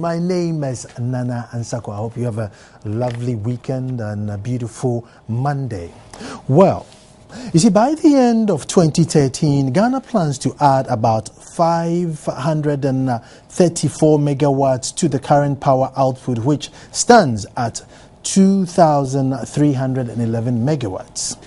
My name is Nana Ansako. I hope you have a lovely weekend and a beautiful Monday. Well, you see, by the end of 2013, Ghana plans to add about 534 megawatts to the current power output, which stands at 2,311 megawatts.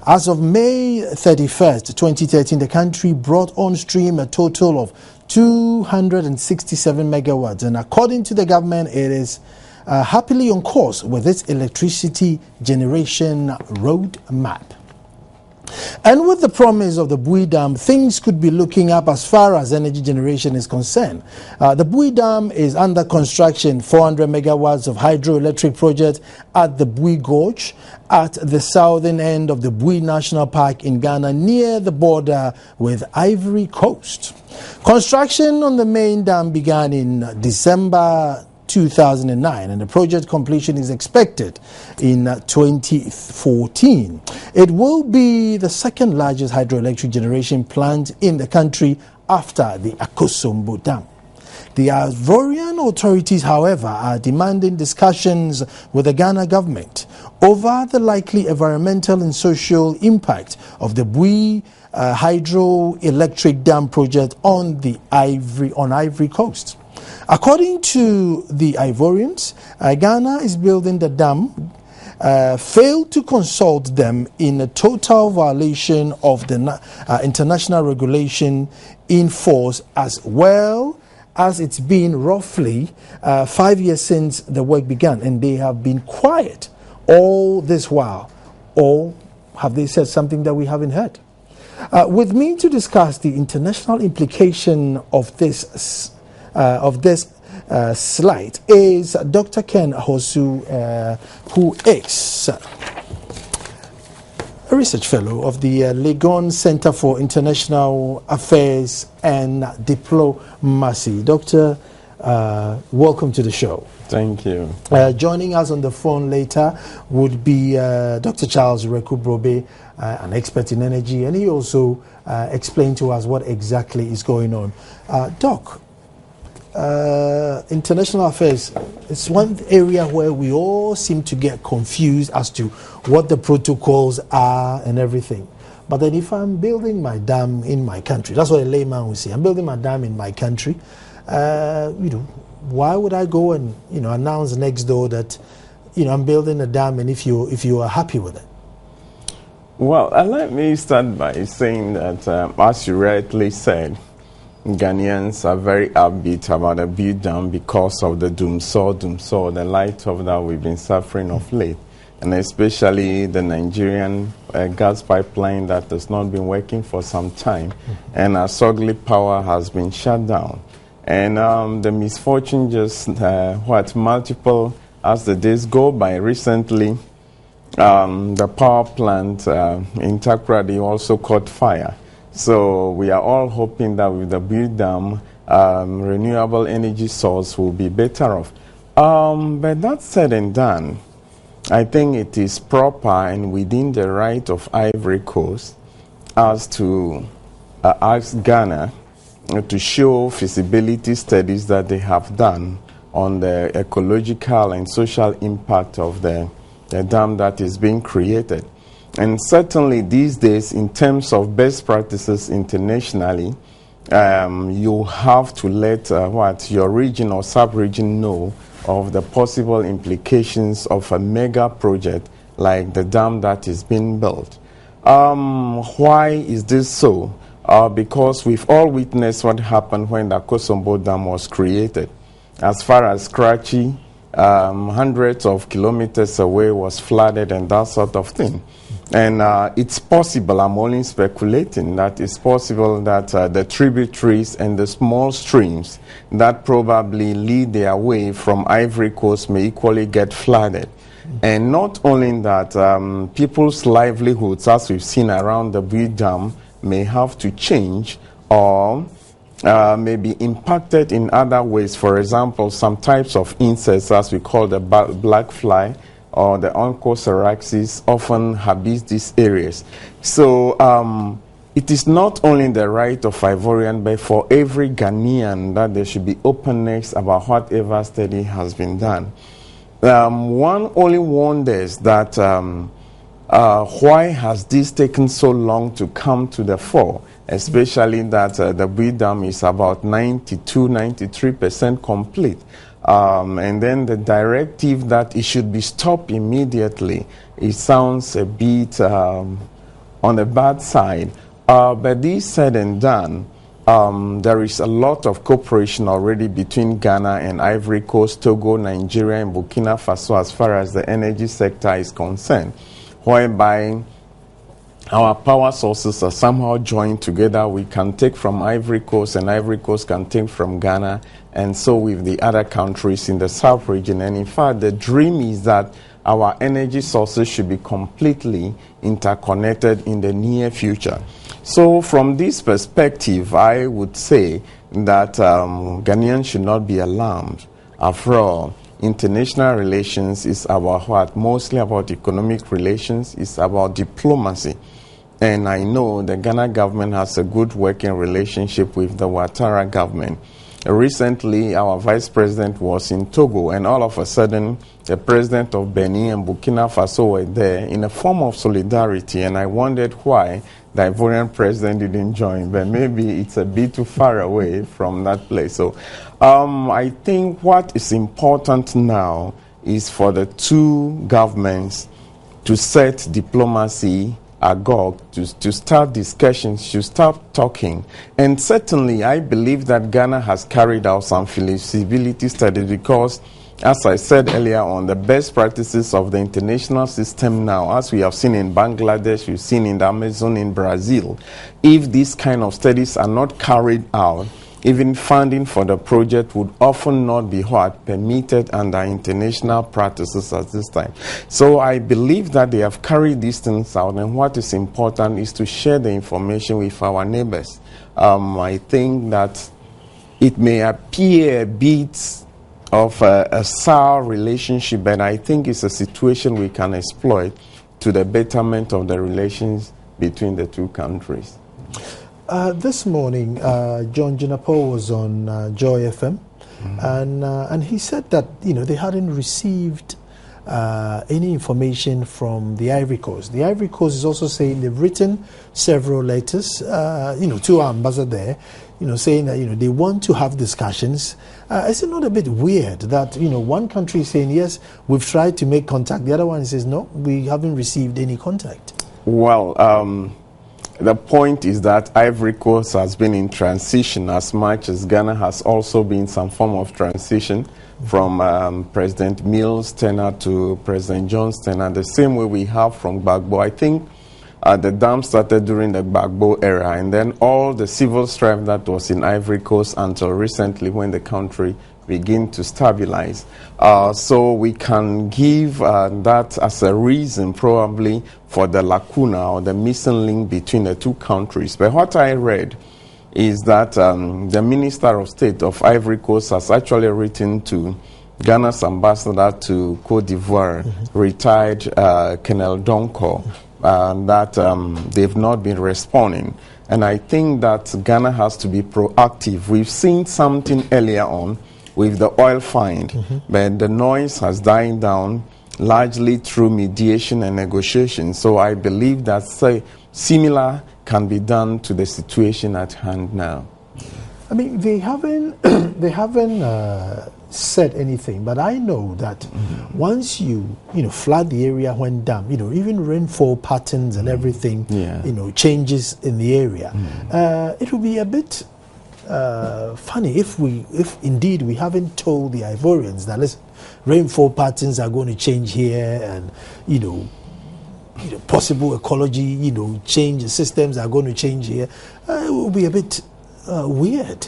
As of May 31st, 2013, the country brought on stream a total of 267 megawatts, and according to the government, it is happily on course with its electricity generation roadmap. And with the promise of the Bui Dam, things could be looking up as far as energy generation is concerned. The Bui Dam is under construction, 400 megawatts of hydroelectric project at the Bui Gorge at the southern end of the Bui National Park in Ghana, near the border with Ivory Coast. Construction on the main dam began in December 2009, and the project completion is expected in 2014. It will be the second largest hydroelectric generation plant in the country after the Akosombo Dam. The Ivorian authorities, however, are demanding discussions with the Ghana government over the likely environmental and social impact of the Bui hydroelectric dam project on Ivory Coast. According to the Ivorians, Ghana is building the dam, failed to consult them in a total violation of the international regulation in force, as well as it's been roughly 5 years since the work began, and they have been quiet all this while. Or have they said something that we haven't heard? With me to discuss the international implication of this slide is Dr. Ken Ahosu, who is a research fellow of the Legon Center for International Affairs and Diplomacy. Doctor, welcome to the show. Thank you. Joining us on the phone later would be Dr. Charles Rekubrobe, an expert in energy, and he also explained to us what exactly is going on. Doc, international affairs is one area where we all seem to get confused as to what the protocols are and everything. But then if I'm building my dam in my country, that's what a layman would say, I'm building my dam in my country, why would I go and announce next door that I'm building a dam, and if you are happy with it? Well, let me start by saying that as you rightly said, Ghanaians are very upbeat about the Bui Dam because of the doomsaw, the light of that we've been suffering of late, and especially the Nigerian gas pipeline that has not been working for some time, and our Sogli power has been shut down. And the misfortune just multiple as the days go by. Recently, the power plant in Takoradi also caught fire. So we are all hoping that with the Bui Dam, renewable energy source will be better off. But that said and done, I think it is proper and within the right of Ivory Coast as to ask Ghana to show feasibility studies that they have done on the ecological and social impact of the dam that is being created. And certainly these days, in terms of best practices internationally, you have to let your region or sub-region know of the possible implications of a mega project like the dam that is being built. Why is this so? Because we've all witnessed what happened when the Akosombo Dam was created. As far as Karachi, hundreds of kilometers away was flooded and that sort of thing. And it's possible, I'm only speculating, that it's possible that the tributaries and the small streams that probably lead their way from Ivory Coast may equally get flooded. And not only that, people's livelihoods, as we've seen around the Bui Dam, may have to change or may be impacted in other ways. For example, some types of insects, as we call the black fly or the Onchocerciasis, often habit these areas. So it is not only the right of Ivorian, but for every Ghanaian that there should be openness about whatever study has been done. One only wonders that why has this taken so long to come to the fore, especially that the Bui Dam is about 92-93% complete. And then the directive that it should be stopped immediately, it sounds a bit on the bad side. But this said and done, there is a lot of cooperation already between Ghana and Ivory Coast, Togo, Nigeria, and Burkina Faso as far as the energy sector is concerned, whereby our power sources are somehow joined together. We can take from Ivory Coast, and Ivory Coast can take from Ghana, and so with the other countries in the South region. And in fact, the dream is that our energy sources should be completely interconnected in the near future. So from this perspective, I would say that Ghanaians should not be alarmed. After all, international relations is about what? Mostly about economic relations. It's about diplomacy. And I know the Ghana government has a good working relationship with the Ouattara government. Recently, our vice president was in Togo, and all of a sudden, the president of Benin and Burkina Faso were there in a form of solidarity, and I wondered why the Ivorian president didn't join, but maybe it's a bit too far away from that place. So I think what is important now is for the two governments to set diplomacy agog, to start discussions, to start talking. And certainly, I believe that Ghana has carried out some feasibility studies because, as I said earlier on, the best practices of the international system now, as we have seen in Bangladesh, we've seen in the Amazon, in Brazil, if these kind of studies are not carried out, even funding for the project would often not be permitted under international practices at this time. So I believe that they have carried these things out, and what is important is to share the information with our neighbors. I think that it may appear a bit of a sour relationship, but I think it's a situation we can exploit to the betterment of the relations between the two countries. This morning, John Jinapo was on Joy FM, and he said that they hadn't received any information from the Ivory Coast. The Ivory Coast is also saying they've written several letters, to our ambassador there, saying that they want to have discussions. Is it not a bit weird that one country is saying yes, we've tried to make contact, the other one says no, we haven't received any contact? Well, the point is that Ivory Coast has been in transition as much as Ghana has also been some form of transition from President Mills' tenure to President John's tenure, the same way we have from Gbagbo. I think the dam started during the Gbagbo era, and then all the civil strife that was in Ivory Coast until recently when the country begin to stabilize. So we can give that as a reason probably for the lacuna or the missing link between the two countries. But what I read is that the Minister of State of Ivory Coast has actually written to Ghana's ambassador to Cote d'Ivoire, retired Colonel Donko, that they've not been responding. And I think that Ghana has to be proactive. We've seen something earlier on with the oil find, but the noise has died down largely through mediation and negotiation. So I believe that similar can be done to the situation at hand now. I mean, they haven't said anything, but I know that once you flood the area when dam, even rainfall patterns and everything, changes in the area, it will be a bit funny if indeed we haven't told the Ivorians that listen, rainfall patterns are going to change here, and possible ecology, change systems are going to change here. It will be a bit weird.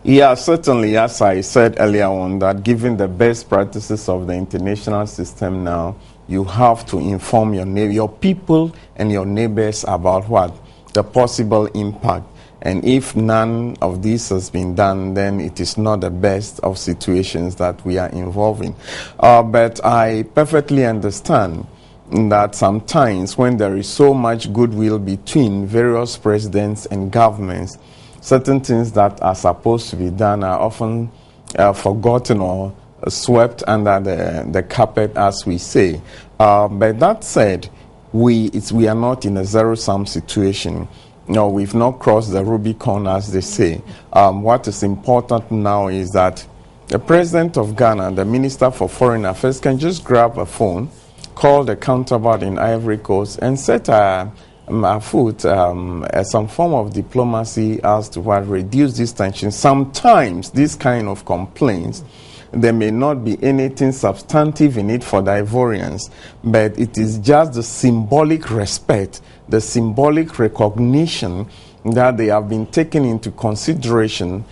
Yeah, certainly, as I said earlier on, that given the best practices of the international system now, you have to inform your people and your neighbors about what the possible impact. And if none of this has been done, then it is not the best of situations that we are involved in. But I perfectly understand that sometimes when there is so much goodwill between various presidents and governments, certain things that are supposed to be done are often forgotten or swept under the carpet, as we say. But that said, we are not in a zero-sum situation. No, we've not crossed the Rubicon, as they say. What is important now is that the president of Ghana, the Minister for Foreign Affairs, can just grab a phone, call the counterpart in Ivory Coast, and set afoot some form of diplomacy as to what reduce this tension. Sometimes these kind of complaints, there may not be anything substantive in it for the Ivorians, but it is just the symbolic respect, the symbolic recognition that they have been taken into consideration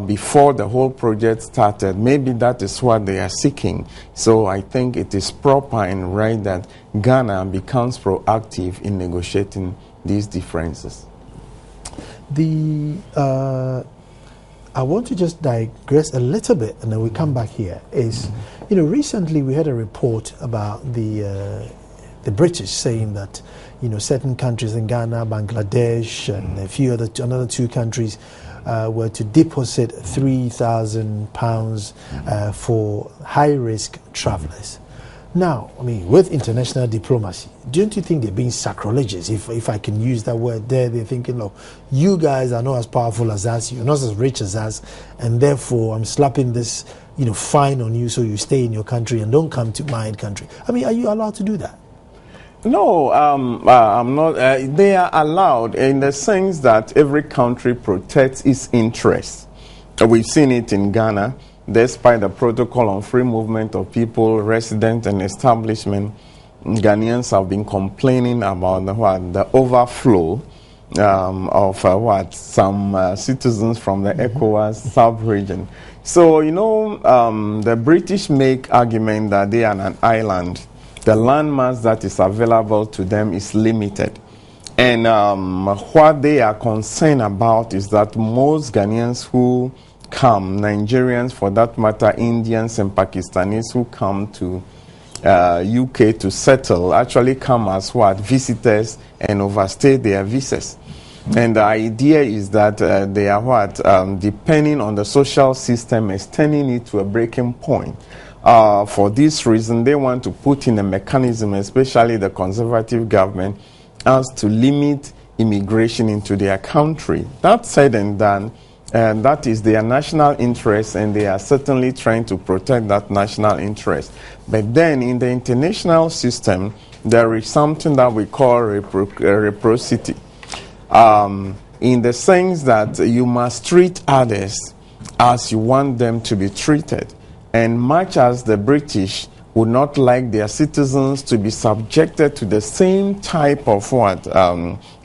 before the whole project started. Maybe that is what they are seeking. So I think it is proper and right that Ghana becomes proactive in negotiating these differences. I want to just digress a little bit, and then we come back here. Recently we had a report about the British saying that, certain countries in Ghana, Bangladesh, and another two countries were to deposit £3,000 for high-risk travelers. Now, with international diplomacy, don't you think they're being sacrilegious? If I can use that word there, they're thinking, look, you guys are not as powerful as us, you're not as rich as us, and therefore I'm slapping this, fine on you so you stay in your country and don't come to my country. Are you allowed to do that? No, I'm not. They are allowed in the sense that every country protects its interests. We've seen it in Ghana. Despite the protocol on free movement of people, resident and establishment, Ghanaians have been complaining about the overflow of some citizens from the ECOWAS sub-region. So, the British make argument that they are an island. The landmass that is available to them is limited. And what they are concerned about is that most Ghanaians who come, Nigerians for that matter, Indians and Pakistanis who come to UK to settle, actually come as visitors and overstay their visas. And the idea is that they are depending on the social system, extending it to a breaking point. For this reason, they want to put in a mechanism, especially the conservative government, as to limit immigration into their country. That said and done, that is their national interest, and they are certainly trying to protect that national interest. But then in the international system, there is something that we call reciprocity, in the sense that you must treat others as you want them to be treated. And much as the British would not like their citizens to be subjected to the same type of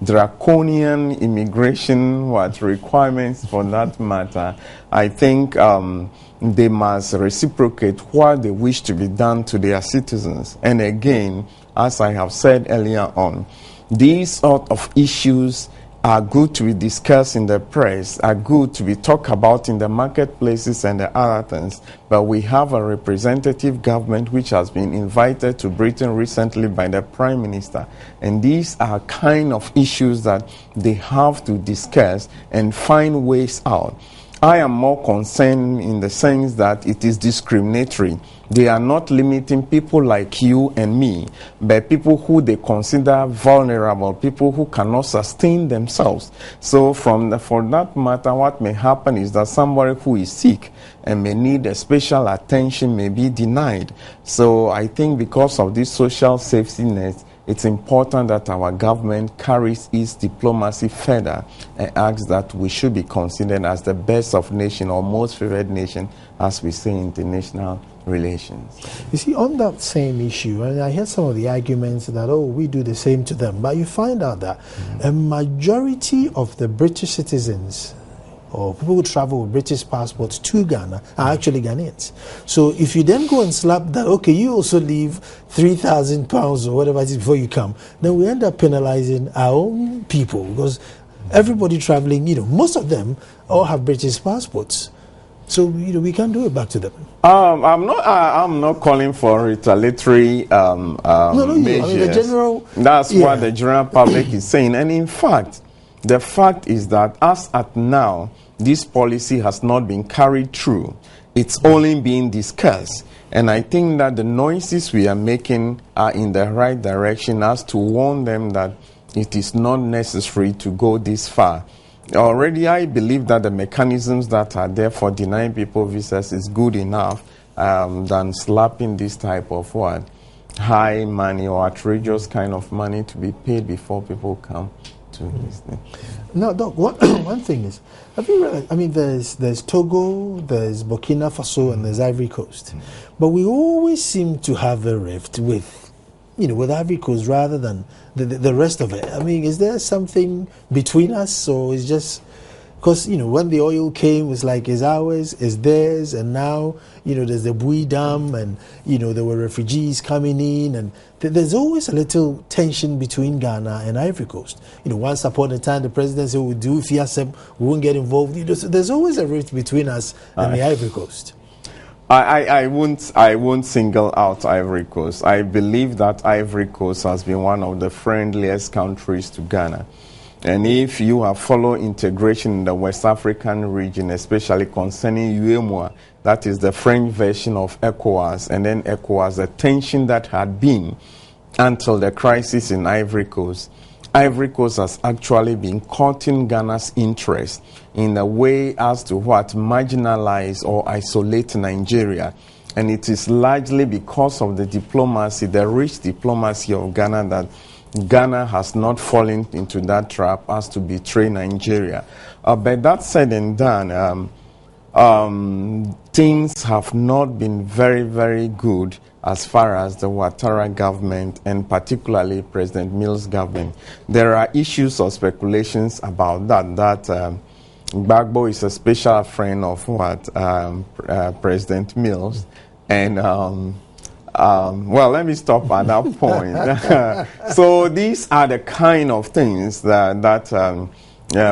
draconian immigration requirements for that matter, I think they must reciprocate what they wish to be done to their citizens. And again, as I have said earlier on, these sort of issues are good to be discussed in the press, are good to be talked about in the marketplaces and the other things, but we have a representative government which has been invited to Britain recently by the Prime Minister, and these are kind of issues that they have to discuss and find ways out. I am more concerned in the sense that it is discriminatory. They are not limiting people like you and me, but people who they consider vulnerable, people who cannot sustain themselves. So for that matter, what may happen is that somebody who is sick and may need a special attention may be denied. So I think because of this social safety net, it's important that our government carries its diplomacy further and asks that we should be considered as the best of nation or most favored nation, as we say in international relations. You see, on that same issue, and I heard some of the arguments that, we do the same to them, but you find out that a majority of the British citizens or people who travel with British passports to Ghana are actually Ghanaians. So if you then go and slap that, you also leave £3,000 or whatever it is before you come, then we end up penalizing our own people, because everybody traveling, most of them all have British passports. So we can't do it back to them. I'm not calling for retaliatory No, measures. I mean the general. That's what the general public is saying, and in fact, the fact is that as at now, this policy has not been carried through. It's only being discussed. And I think that the noises we are making are in the right direction as to warn them that it is not necessary to go this far. Already, I believe that the mechanisms that are there for denying people visas is good enough than slapping this type of what? High money or outrageous kind of money to be paid before people come to this thing. No, Doc, one thing is, have you realized, I mean, there's Togo, there's Burkina Faso, and there's Ivory Coast. But we always seem to have a rift with Ivory Coast rather than the rest of it. I mean, is there something between us, or is just because when the oil came, it's like it's ours, it's theirs, and now there's the Bui Dam, and there were refugees coming in, and there's always a little tension between Ghana and Ivory Coast. Once upon a time, the president said we'll do FIASEM, we won't get involved. So there's always a rift between us and the Ivory Coast. I won't single out Ivory Coast. I believe that Ivory Coast has been one of the friendliest countries to Ghana. And if you have followed integration in the West African region, especially concerning UEMOA, that is the French version of ECOWAS, and then ECOWAS, the tension that had been until the crisis in Ivory Coast has actually been courting Ghana's interest in a way as to what marginalize or isolate Nigeria. And it is largely because of the diplomacy, the rich diplomacy of Ghana, that Ghana has not fallen into that trap as to betray Nigeria. But that said and done, things have not been very, very good as far as the Ouattara government and particularly President Mills' government. There are issues or speculations about that Gbagbo is a special friend of President Mills. And well, let me stop at that point. So these are the kind of things that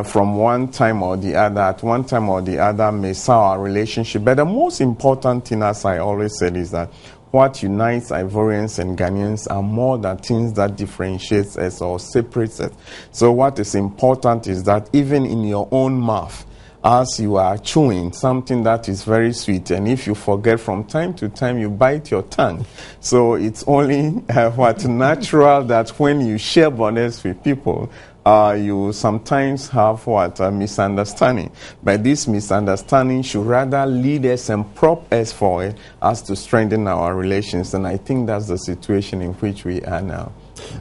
from one time or the other, at one time or the other, may sour our relationship. But the most important thing, as I always said, is that what unites Ivorians and Ghanaians are more than things that differentiates us or separates us. So what is important is that even in your own mouth, as you are chewing something that is very sweet, and if you forget from time to time, you bite your tongue. So it's only natural that when you share borders with people, you sometimes have a misunderstanding. But this misunderstanding should rather lead us and prop us forward as to strengthen our relations. And I think that's the situation in which we are now.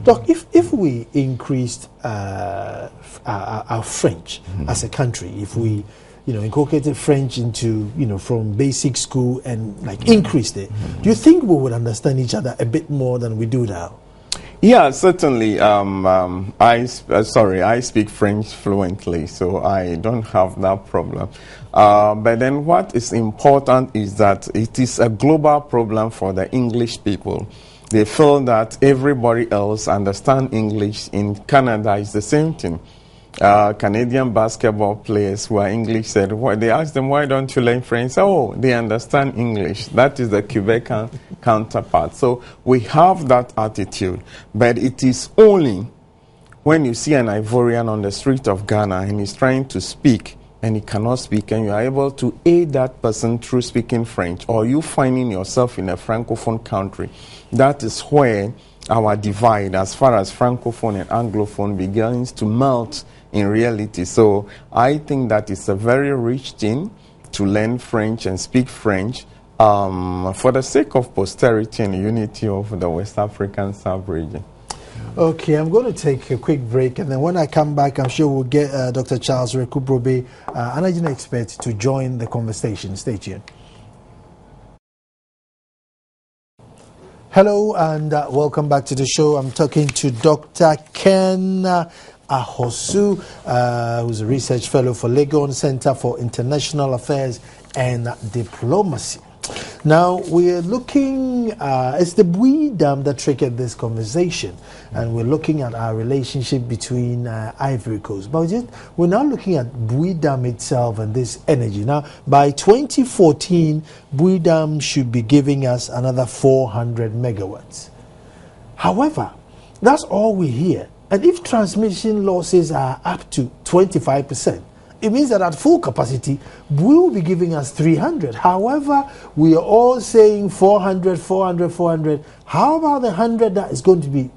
Doc, if we increased our French as a country, if we inculcated French into from basic school and increased it, do you think we would understand each other a bit more than we do now? Yeah, certainly. I speak French fluently, so I don't have that problem. But then what is important is that it is a global problem for the English people. They feel that everybody else understands English. In Canada, it's the same thing. Canadian basketball players who are English said, they asked them, why don't you learn French? Oh, they understand English. That is the Quebecan counterpart. So we have that attitude. But it is only when you see an Ivorian on the street of Ghana and he's trying to speak and he cannot speak, and you are able to aid that person through speaking French, or you finding yourself in a Francophone country, that is where our divide as far as Francophone and Anglophone begins to melt in reality. So I think that it's a very rich thing to learn French and speak French for the sake of posterity and unity of the West African sub-region. Okay, I'm going to take a quick break, and then when I come back, I'm sure we'll get Dr. Charles Rekubrobe, an agent expert, to join the conversation. Stay tuned. Hello, and welcome back to the show. I'm talking to Dr. Ken Ahosu, who's a research fellow for Legon Center for International Affairs and Diplomacy. Now, we're looking, it's the Bui Dam that triggered this conversation, and we're looking at our relationship between Ivory Coast. But we're now looking at Bui Dam itself and this energy. Now, by 2014, Bui Dam should be giving us another 400 megawatts. However, that's all we hear. And if transmission losses are up to 25%, it means that at full capacity, we will be giving us 300. However, we are all saying 400, 400, 400. How about the 100 that is going to be,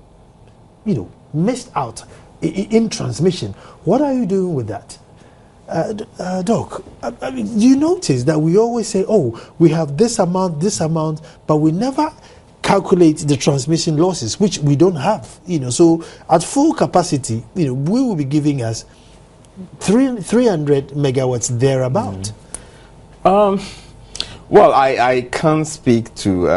missed out in transmission? What are you doing with that? Doc, I mean, you notice that we always say, oh, we have this amount, but we never calculate the transmission losses, which we don't have. So at full capacity, we will be giving us 300 megawatts thereabout. Well, I can't speak to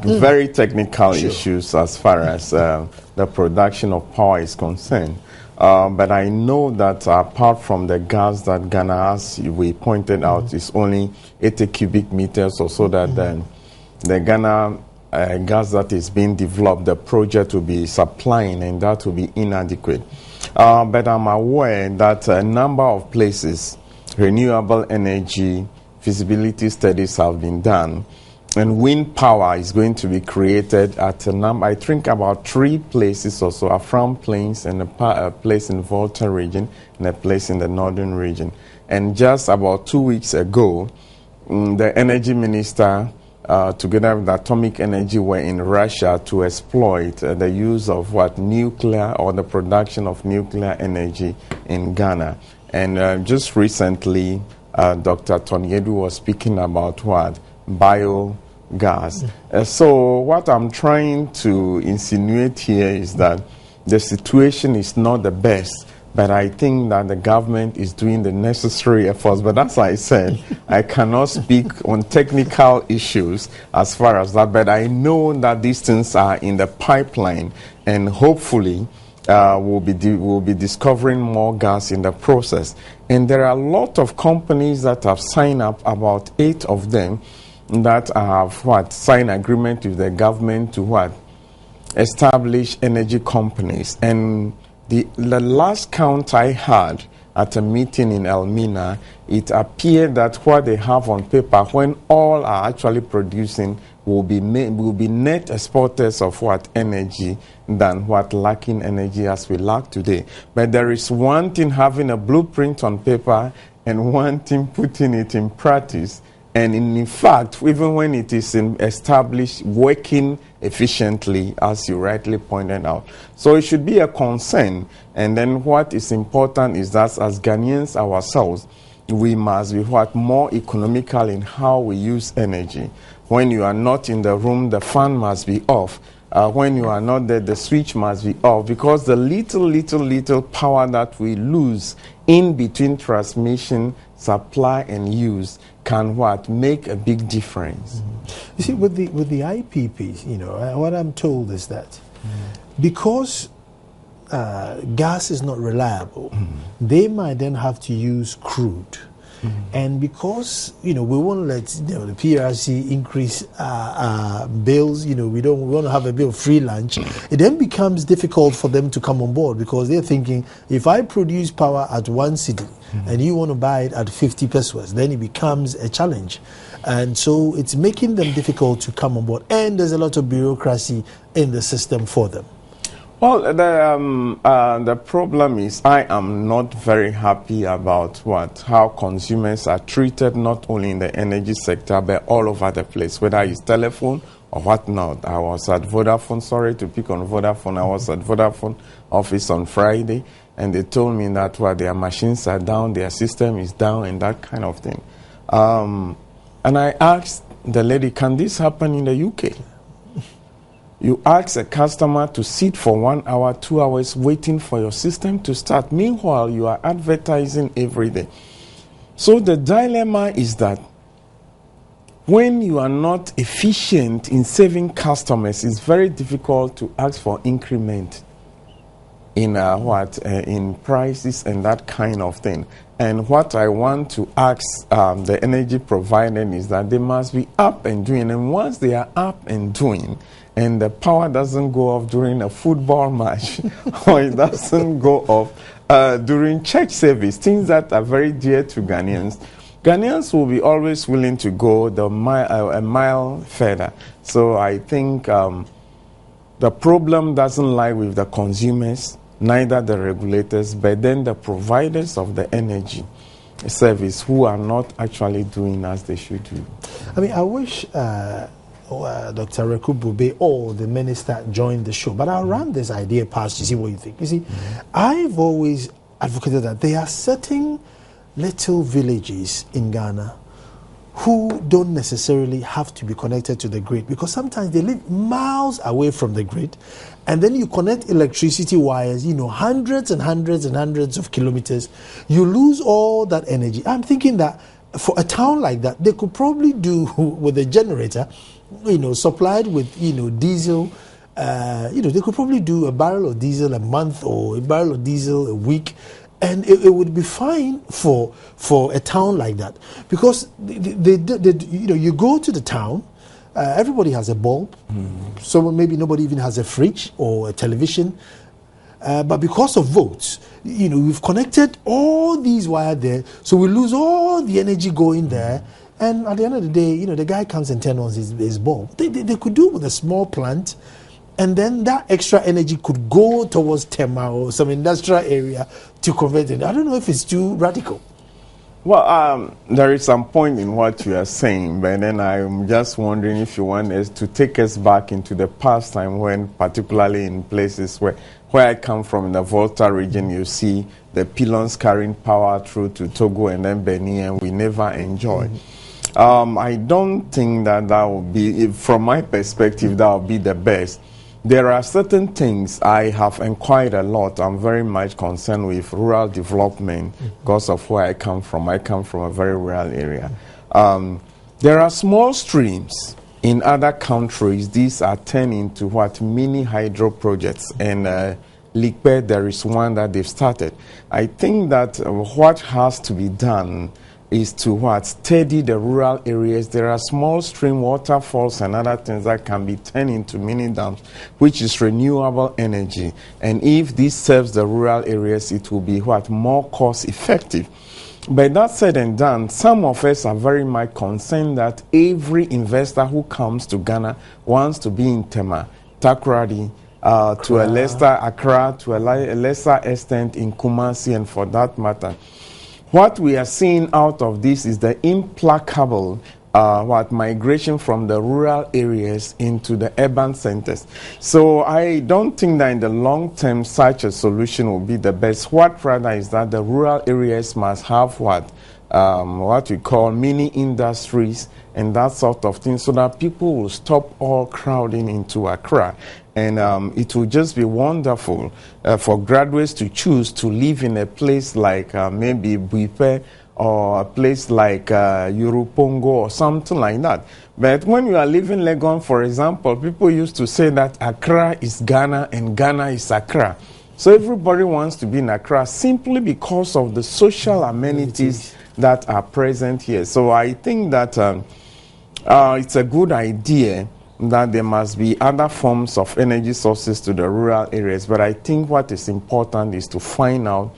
very technical issues as far as the production of power is concerned. But I know that apart from the gas that Ghana, as we pointed out, is only 80 cubic meters or so, that the Ghana gas that is being developed, the project will be supplying, and that will be inadequate. But I'm aware that a number of places, renewable energy feasibility studies have been done, and wind power is going to be created at I think about 3 places or so: Afram Plains, and a place in Volta region, and a place in the northern region. And just about 2 weeks ago, the energy minister, together with Atomic Energy, were in Russia to exploit the use of nuclear, or the production of nuclear energy in Ghana. And just recently, Dr. Tonyedu was speaking about biogas. So what I'm trying to insinuate here is that the situation is not the best, but I think that the government is doing the necessary efforts. But as I said, I cannot speak on technical issues as far as that. But I know that these things are in the pipeline, and hopefully we'll be discovering more gas in the process. And there are a lot of companies that have signed up, about 8 of them, that have signed agreement with the government to establish energy companies. And the last count I had at a meeting in Elmina, it appeared that what they have on paper, when all are actually producing, will be net exporters of energy than lacking energy as we lack today. But there is one thing having a blueprint on paper, and one thing putting it in practice. And in fact, even when it is established, working efficiently, as you rightly pointed out. So it should be a concern. And then what is important is that as Ghanaians ourselves, we must be more economical in how we use energy. When you are not in the room, the fan must be off. When you are not there, the switch must be off, because the little power that we lose in between transmission, supply, and use can make a big difference. You see, with the IPPs, what I'm told is that because gas is not reliable, they might then have to use crude. And because we won't let the PRC increase bills, we want to have a bit of free lunch, it then becomes difficult for them to come on board, because they're thinking, if I produce power at 1 city and you want to buy it at 50 pesos, then it becomes a challenge. And so it's making them difficult to come on board, and there's a lot of bureaucracy in the system for them. Well, the problem is, I am not very happy about how consumers are treated, not only in the energy sector, but all over the place, whether it's telephone or whatnot. I was at Vodafone, sorry to pick on Vodafone, I was at Vodafone office on Friday, and they told me that their machines are down, their system is down, and that kind of thing. And I asked the lady, can this happen in the UK? You ask a customer to sit for 1 hour, 2 hours waiting for your system to start. Meanwhile, you are advertising every day. So the dilemma is that when you are not efficient in saving customers, it's very difficult to ask for increment in in prices and that kind of thing. And what I want to ask the energy provider is that they must be up and doing. And once they are up and doing, and the power doesn't go off during a football match, or it doesn't go off during church service, things that are very dear to Ghanaians, Ghanaians will be always willing to go a mile further. So I think the problem doesn't lie with the consumers, neither the regulators, but then the providers of the energy service who are not actually doing as they should do. I mean, I wish Dr. Reku Bube or the minister joined the show, but I'll run this idea past you, see what you think. You see, I've always advocated that there are certain little villages in Ghana who don't necessarily have to be connected to the grid, because sometimes they live miles away from the grid, and then you connect electricity wires, hundreds and hundreds and hundreds of kilometers, you lose all that energy. I'm thinking that for a town like that, they could probably do with a generator, supplied with, diesel, they could probably do a barrel of diesel a month or a barrel of diesel a week, and it would be fine for a town like that, because you go to the town, everybody has a bulb, so maybe nobody even has a fridge or a television, but because of votes, we've connected all these wires there, so we lose all the energy going there, and at the end of the day, the guy comes and turns on his bulb. They could do it with a small plant. And then that extra energy could go towards Tema or some industrial area to convert it. I don't know if it's too radical. Well, there is some point in what you are saying, but then I'm just wondering if you want us to take us back into the past time when, particularly in places where I come from, in the Volta region, you see the pylons carrying power through to Togo and then Benin, and we never enjoy. I don't think that would be, from my perspective, that would be the best. There are certain things I have inquired a lot. I'm very much concerned with rural development because of where I come from. I come from a very rural area. There are small streams in other countries. These are turned into mini hydro projects. And Likpe, there is one that they've started. I think that what has to be done is to steady the rural areas. There are small stream waterfalls and other things that can be turned into mini dams, which is renewable energy. And if this serves the rural areas, it will be more cost effective. But that said and done, some of us are very much concerned that every investor who comes to Ghana wants to be in Tema, Takoradi, to a lesser Accra, to a lesser extent in Kumasi, and for that matter. What we are seeing out of this is the implacable migration from the rural areas into the urban centers. So I don't think that in the long term such a solution will be the best. What rather is that the rural areas must have what we call mini industries and that sort of thing, so that people will stop all crowding into Accra. And it will just be wonderful for graduates to choose to live in a place like maybe Buipe or a place like Yurupongo or something like that. But when you are living in Legon, for example, people used to say that Accra is Ghana and Ghana is Accra. So everybody wants to be in Accra simply because of the social amenities that are present here. So I think that it's a good idea that there must be other forms of energy sources to the rural areas. But I think what is important is to find out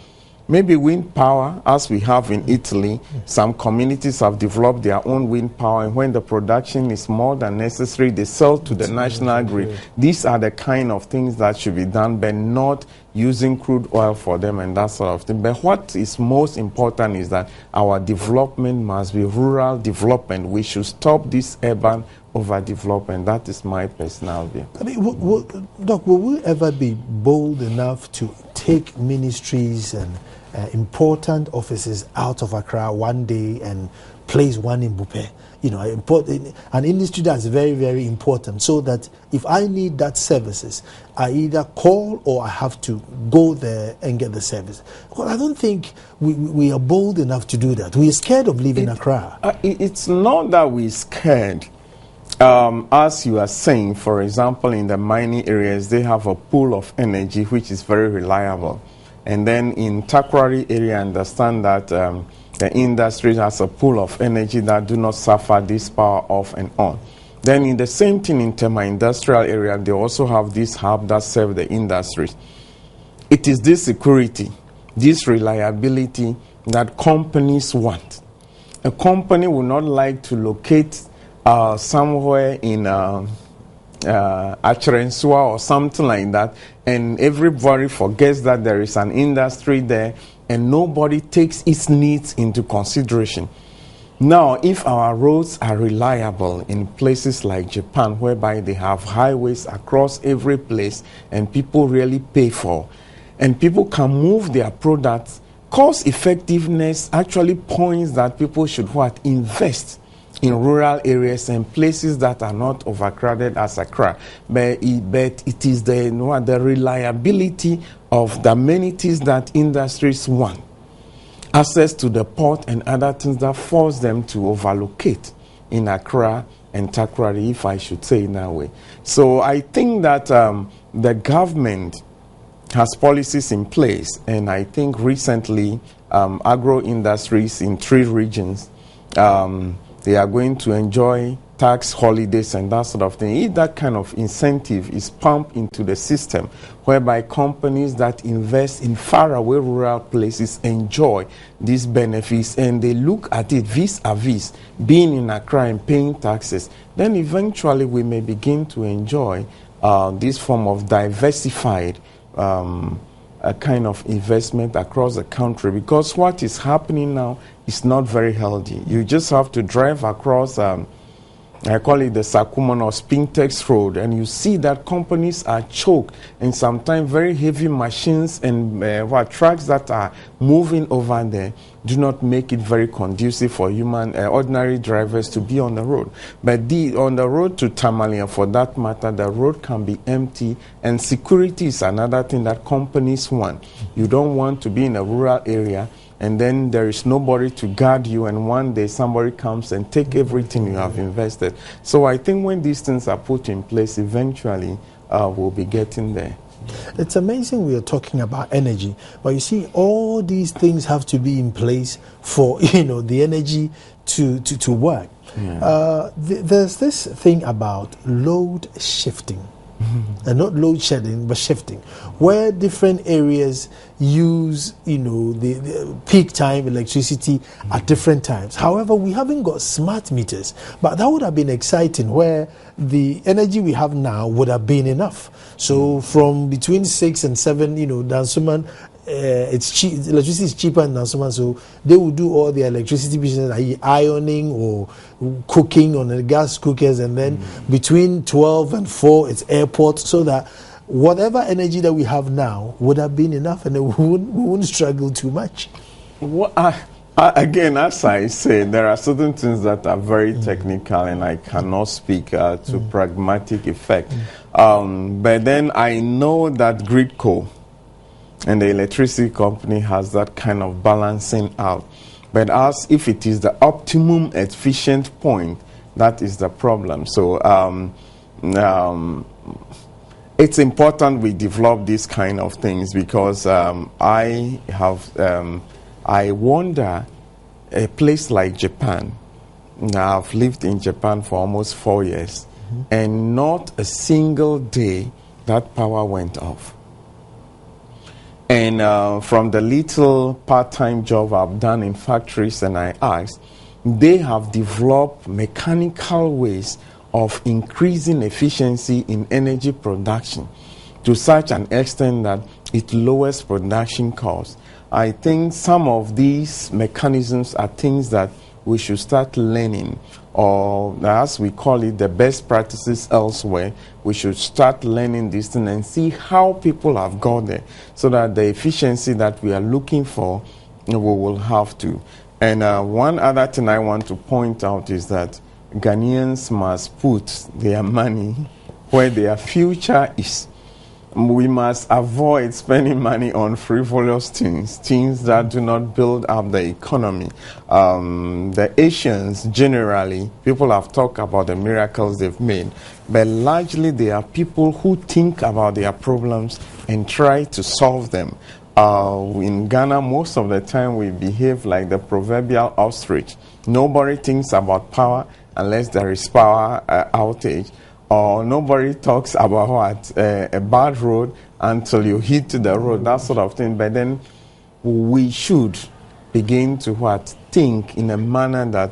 maybe wind power, as we have in Italy. Some communities have developed their own wind power, and when the production is more than necessary, they sell to the national grid. These are the kind of things that should be done, but not using crude oil for them and that sort of thing. But what is most important is that our development must be rural development. We should stop this urban overdevelopment. That is my personal view. I mean, Doc, will we ever be bold enough to take ministries and important offices out of Accra one day and place one in Bupe? An industry that's very, very important, so that if I need that services, I either call or I have to go there and get the service. Well, I don't think we are bold enough to do that. We're scared of leaving Accra. It's not that we're scared. As you are saying, for example, in the mining areas, they have a pool of energy which is very reliable. And then in Takoradi area, I understand that the industry has a pool of energy that do not suffer this power off and on. Then in the same thing in Tema industrial area, they also have this hub that serve the industries. It is this security, this reliability that companies want. A company would not like to locate somewhere in Achirensua or something like that, and everybody forgets that there is an industry there and nobody takes its needs into consideration. Now, if our roads are reliable in places like Japan, whereby they have highways across every place and people really pay for, and people can move their products, cost effectiveness actually points that people should invest in rural areas and places that are not overcrowded as Accra. But it is the reliability of the amenities that industries want. Access to the port and other things that force them to overlocate in Accra and Takoradi, if I should say in that way. So I think that the government has policies in place, and I think recently agro industries in 3 regions, they are going to enjoy tax holidays and that sort of thing. If that kind of incentive is pumped into the system, whereby companies that invest in faraway rural places enjoy these benefits, and they look at it vis-a-vis being in Accra and paying taxes, then eventually we may begin to enjoy this form of diversified a kind of investment across the country, because what is happening now is not very healthy. You just have to drive across I call it the Sakuman or Spintex Road, and you see that companies are choked, and sometimes very heavy machines and trucks that are moving over there do not make it very conducive for ordinary drivers to be on the road. But on the road to Tamale, for that matter, the road can be empty, and security is another thing that companies want. You don't want to be in a rural area and then there is nobody to guard you, and one day somebody comes and take everything you have invested. So I think when these things are put in place, eventually we'll be getting there. It's amazing we are talking about energy, but you see, all these things have to be in place for the energy to work. Yeah. There's this thing about load shifting. And not load shedding, but shifting, where different areas use, the peak time electricity at different times. However, we haven't got smart meters, but that would have been exciting, where the energy we have now would have been enough. So from between 6 and 7, Dansuman, it's cheap. Electricity is cheaper in Dansuman, so they will do all the electricity business, like ironing or cooking on the gas cookers, and then between 12 and 4 it's airport, so that whatever energy that we have now would have been enough, and we wouldn't struggle too much. Well, again, as I say, there are certain things that are very technical, and I cannot speak to pragmatic effect. But then I know that Gridco and the electricity company has that kind of balancing out. But as if it is the optimum efficient point, that is the problem. So it's important we develop these kind of things, because I wonder, a place like Japan. Now, I've lived in Japan for almost 4 years, and not a single day that power went off. And from the little part-time job I've done in factories, and I asked, they have developed mechanical ways of increasing efficiency in energy production to such an extent that it lowers production costs. I think some of these mechanisms are things that we should start learning, or as we call it, the best practices elsewhere. We should start learning this thing and see how people have got there, so that the efficiency that we are looking for, we will have to. And one other thing I want to point out is that Ghanaians must put their money where their future is. We must avoid spending money on frivolous things that do not build up the economy. The Asians, generally, people have talked about the miracles they've made, but largely they are people who think about their problems and try to solve them. In Ghana, most of the time we behave like the proverbial ostrich. Nobody thinks about power unless there is power outage, or nobody talks about what a bad road until you hit the road, that sort of thing. But then we should begin to think in a manner that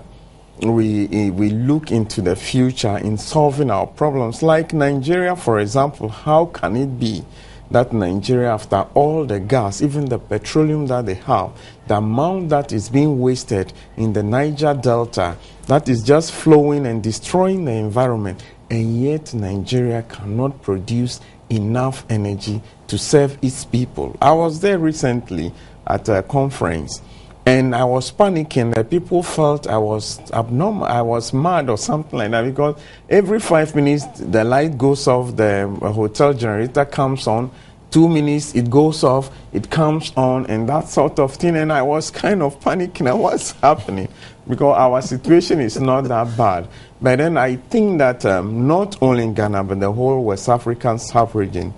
we look into the future in solving our problems. Like Nigeria, for example, how can it be that Nigeria, after all the gas, even the petroleum that they have, the amount that is being wasted in the Niger Delta, that is just flowing and destroying the environment, and yet Nigeria cannot produce enough energy to serve its people. I was there recently at a conference, and I was panicking that people felt I was abnormal, I was mad or something like that, because every 5 minutes the light goes off, the hotel generator comes on, 2 minutes it goes off, it comes on, and that sort of thing. And I was kind of panicking at what's happening, because our situation is not that bad. But then I think that not only in Ghana, but the whole West African sub-region,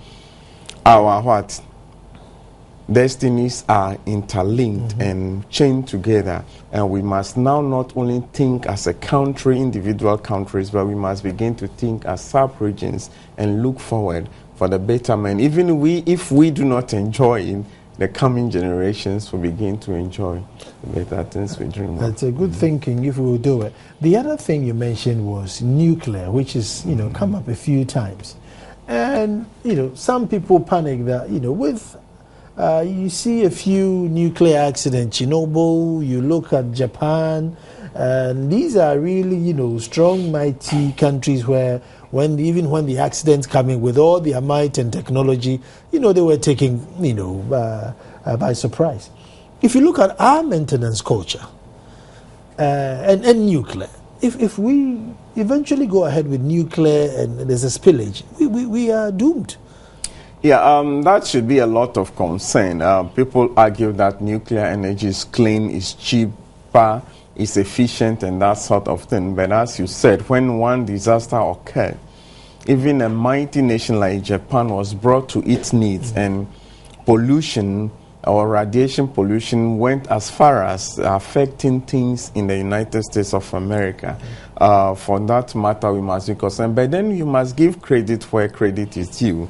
our destinies are interlinked and chained together, and we must now not only think as a country, individual countries, but we must begin to think as sub-regions and look forward for the betterment. Even if we do not enjoy it, the coming generations will begin to enjoy the better things we dream of. That's a good thinking if we will do it. The other thing you mentioned was nuclear, which is, come up a few times. And, some people panic that, with you see a few nuclear accidents, Chernobyl, you look at Japan, and these are really, strong, mighty countries where even when the accidents come in with all their might and technology, they were taken, by surprise. If you look at our maintenance culture and nuclear, if we eventually go ahead with nuclear and there's a spillage, we are doomed. Yeah, that should be a lot of concern. People argue that nuclear energy is clean, is cheaper, is efficient, and that sort of thing. But as you said, when one disaster occurred, even a mighty nation like Japan was brought to its needs, and pollution or radiation pollution went as far as affecting things in the United States of America. For that matter, we must be concerned. But then you must give credit where credit is due,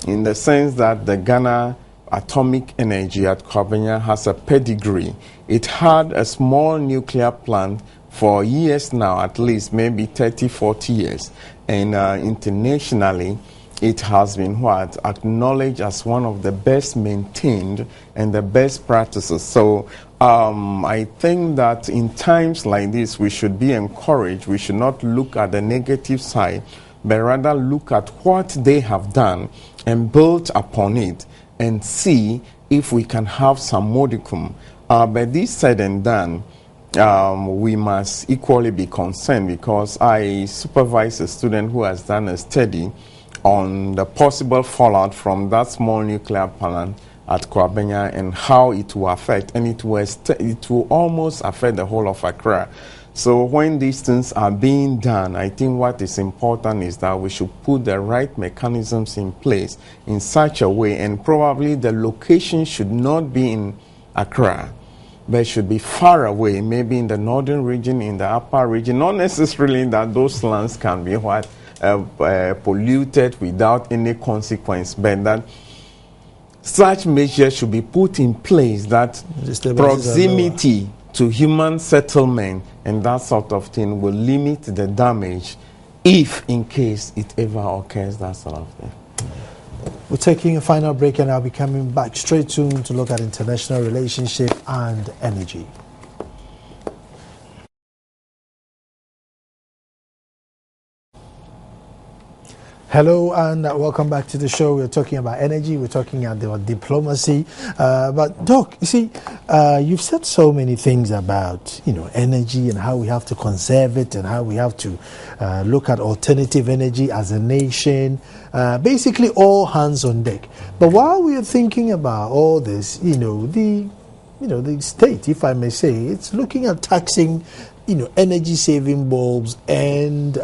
in the sense that the Ghana Atomic Energy at Kwabenya has a pedigree. It had a small nuclear plant for years now, at least maybe 30, 40 years. And internationally, it has been acknowledged as one of the best maintained and the best practices. So I think that in times like this, we should be encouraged. We should not look at the negative side, but rather look at what they have done and build upon it and see if we can have some modicum. But this said and done, we must equally be concerned, because I supervise a student who has done a study on the possible fallout from that small nuclear plant at Kwabenya and how it will affect, and it will almost affect the whole of Accra. So when these things are being done, I think what is important is that we should put the right mechanisms in place in such a way, and probably the location should not be in Accra, but it should be far away, maybe in the northern region, in the upper region. Not necessarily that those lands can be polluted without any consequence, but that such measures should be put in place, that proximity to human settlement and that sort of thing will limit the damage if in case it ever occurs, that sort of thing. We're taking a final break, and I'll be coming back straight soon to look at international relationship and energy. Hello and welcome back to the show. We're talking about energy, we're talking about diplomacy. But Doc, you see, you've said so many things about, energy and how we have to conserve it and how we have to look at alternative energy as a nation. Basically all hands on deck. But while we are thinking about all this, the state, if I may say, it's looking at taxing, energy saving bulbs and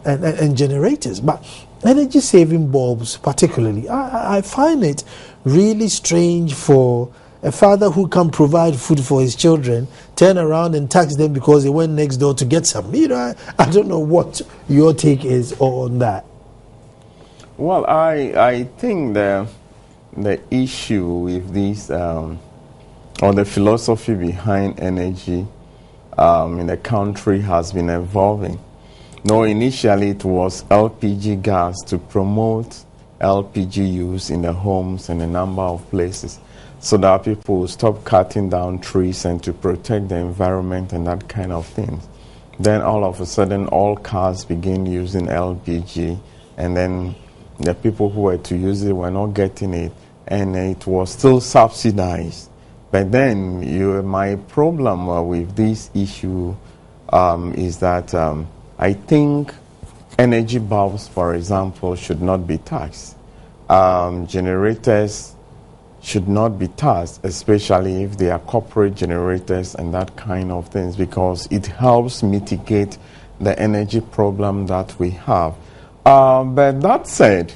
and generators. But energy saving bulbs particularly, I find it really strange for a father who can provide food for his children turn around and tax them because they went next door to get some. I don't know what your take is on that. Well, I think the issue with this or the philosophy behind energy in the country has been evolving. No, initially it was LPG gas to promote LPG use in the homes in a number of places, so that people will stop cutting down trees and to protect the environment and that kind of thing. Then all of a sudden all cars begin using LPG, and then the people who were to use it were not getting it, and it was still subsidized. But then my problem with this issue is that I think energy bulbs, for example, should not be taxed. Generators should not be taxed, especially if they are corporate generators and that kind of things, because it helps mitigate the energy problem that we have. But that said,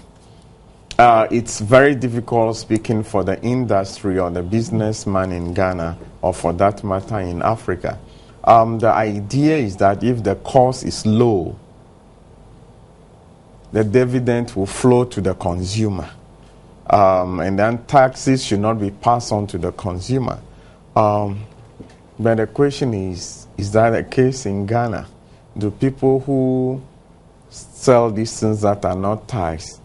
it's very difficult speaking for the industry or the businessman in Ghana, or for that matter in Africa. The idea is that if the cost is low, the dividend will flow to the consumer. And then taxes should not be passed on to the consumer. But the question is that the case in Ghana? Do people who sell these things that are not taxed,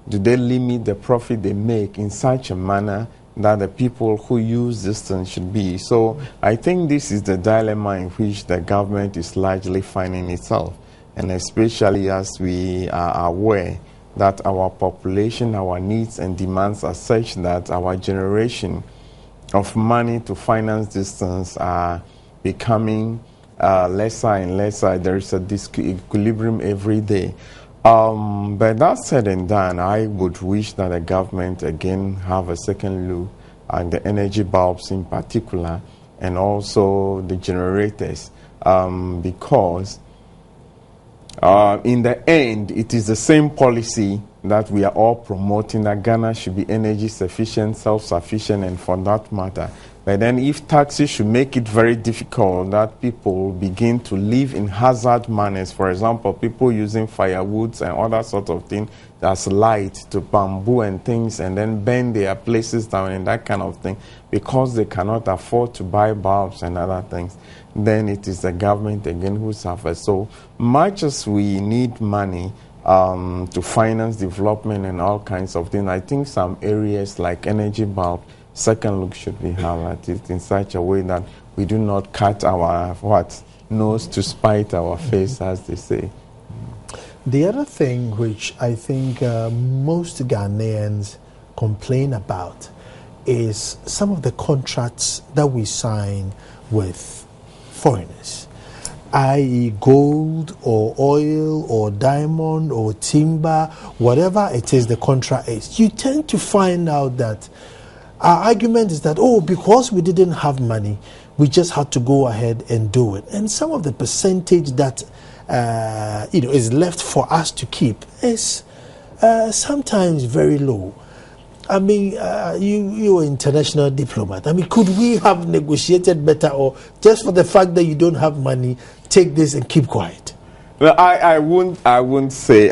do they limit the profit they make in such a manner that the people who use this thing should be? So I think this is the dilemma in which the government is largely finding itself, and especially as we are aware that our population, our needs and demands are such that our generation of money to finance these things are becoming lesser and lesser. There is a disequilibrium every day. But that said and done, I would wish that the government again have a second look at the energy bulbs in particular, and also the generators, because in the end, it is the same policy that we are all promoting, that Ghana should be energy sufficient, self-sufficient, and for that matter. But then if taxes should make it very difficult that people begin to live in hazard manners, for example, people using firewoods and other sort of thing that's light to bamboo and things, and then burn their places down and that kind of thing, because they cannot afford to buy bulbs and other things, then it is the government again who suffers. So much as we need money to finance development and all kinds of things, I think some areas like energy bulb, second look should be had at it in such a way that we do not cut our nose to spite our face, as they say. The other thing which I think most Ghanaians complain about is some of the contracts that we sign with foreigners, i.e. gold or oil or diamond or timber, whatever it is the contract is. You tend to find out that our argument is that, because we didn't have money, we just had to go ahead and do it. And some of the percentage that is left for us to keep is sometimes very low. I mean, you're an international diplomat. I mean, could we have negotiated better, or just for the fact that you don't have money, take this and keep quiet? Well, I wouldn't say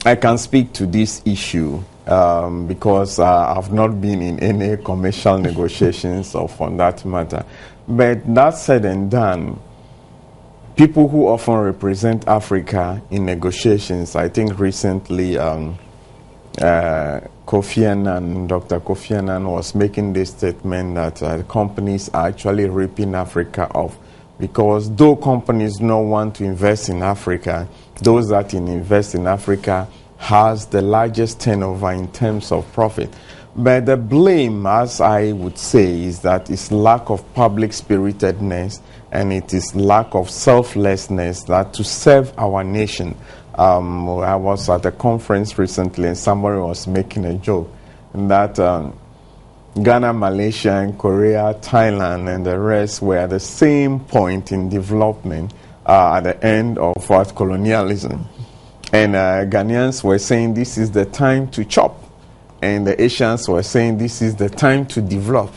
I can speak to this issue because I've not been in any commercial negotiations or on that matter. But that said and done, people who often represent Africa in negotiations, I think recently Kofi Annan, Dr. Kofi Annan was making this statement that companies are actually ripping Africa off, because though companies don't want to invest in Africa, those that invest in Africa has the largest turnover in terms of profit. But the blame, as I would say, is that it's lack of public spiritedness, and it is lack of selflessness that to serve our nation. I was at a conference recently and somebody was making a joke that Ghana, Malaysia, and Korea, Thailand, and the rest were at the same point in development. at the end of what colonialism. And Ghanaians were saying this is the time to chop. And the Asians were saying this is the time to develop.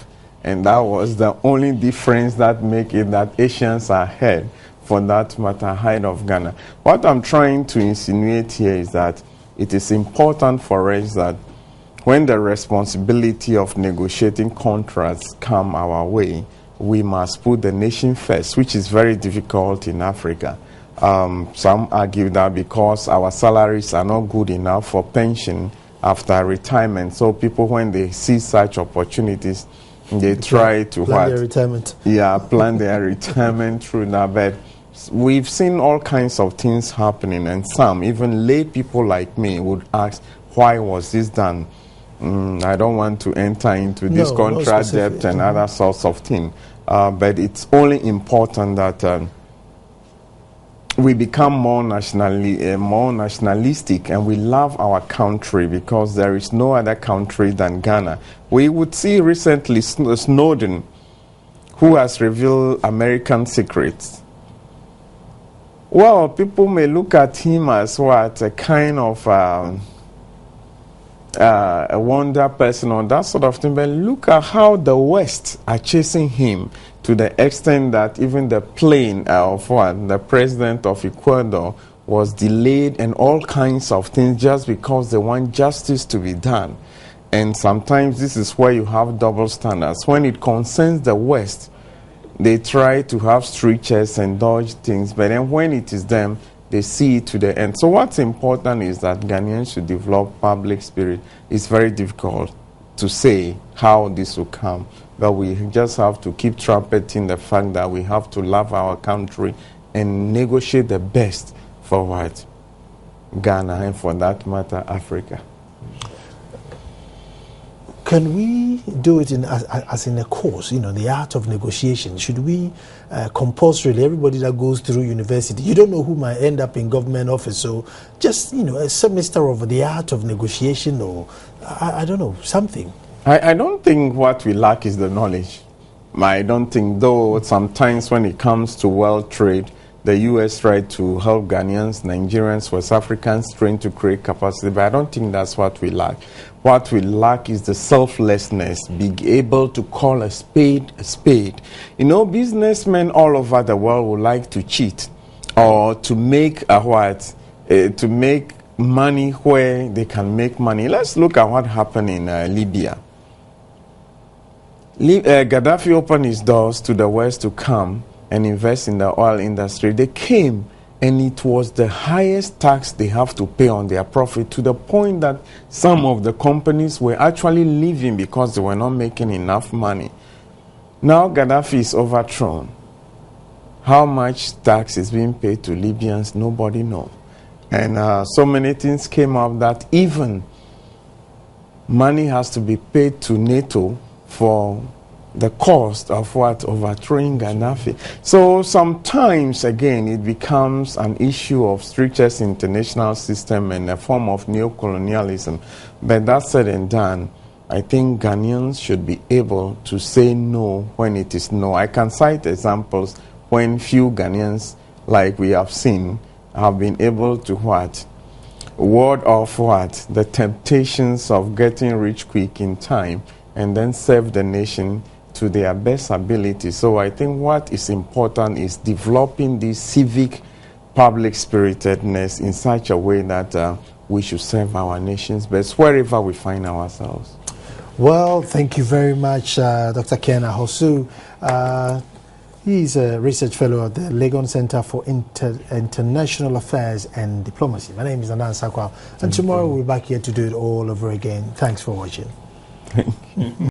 And that was the only difference that make it that Asians are ahead, for that matter, ahead of Ghana. What I'm trying to insinuate here is that it is important for us that when the responsibility of negotiating contracts come our way, we must put the nation first, which is very difficult in Africa. Some argue that because our salaries are not good enough for pension after retirement, so people, when they see such opportunities, they try to plan their retirement. Yeah, plan their retirement through that. But we've seen all kinds of things happening, and some, even lay people like me, would ask, why was this done? I don't want to enter into this contract debt and other sorts of things. But it's only important that we become more nationalistic, and we love our country, because there is no other country than Ghana. We would see recently Snowden, who has revealed American secrets. Well, people may look at him as what, a kind of a wonder person or that sort of thing, but look at how the West are chasing him, to the extent that even the plane of the president of Ecuador was delayed, and all kinds of things, just because they want justice to be done. And sometimes this is where you have double standards. When it concerns the West, they try to have strictures and dodge things, but then when it is them, they see it to the end. So what's important is that Ghanaians should develop public spirit. It's very difficult to say how this will come, but we just have to keep trumpeting the fact that we have to love our country and negotiate the best for what? Ghana, and for that matter, Africa. Can we do it as in a course, the art of negotiation? Should we compulsorily, everybody that goes through university, you don't know who might end up in government office, so just, a semester of the art of negotiation, or I don't know, something. I don't think what we lack is the knowledge. I don't think, though sometimes when it comes to world trade, the U.S. tried to help Ghanaians, Nigerians, West Africans trying to create capacity, but I don't think that's what we lack. What we lack is the selflessness, being able to call a spade a spade. Businessmen all over the world would like to cheat, or to make to make money where they can make money. Let's look at what happened in Libya. Gaddafi opened his doors to the West to come and invest in the oil industry. They came, and it was the highest tax they have to pay on their profit, to the point that some of the companies were actually leaving because they were not making enough money. Now Gaddafi is overthrown. How much tax is being paid to Libyans, nobody knows. And so many things came up that even money has to be paid to NATO for the cost of overthrowing Gaddafi. So sometimes, again, it becomes an issue of strictest international system and a form of neocolonialism. But that said and done, I think Ghanaians should be able to say no when it is no. I can cite examples when few Ghanaians, like we have seen, have been able to ward off the temptations of getting rich quick in time, and then serve the nation to their best ability. So I think what is important is developing this civic public spiritedness in such a way that we should serve our nations best wherever we find ourselves. Well, thank you very much, Dr. Ken Ahosu. He's a research fellow at the Legon Center for International Affairs and Diplomacy. My name is Anan Sakwa, and tomorrow we'll be back here to do it all over again. Thanks for watching. Thank you.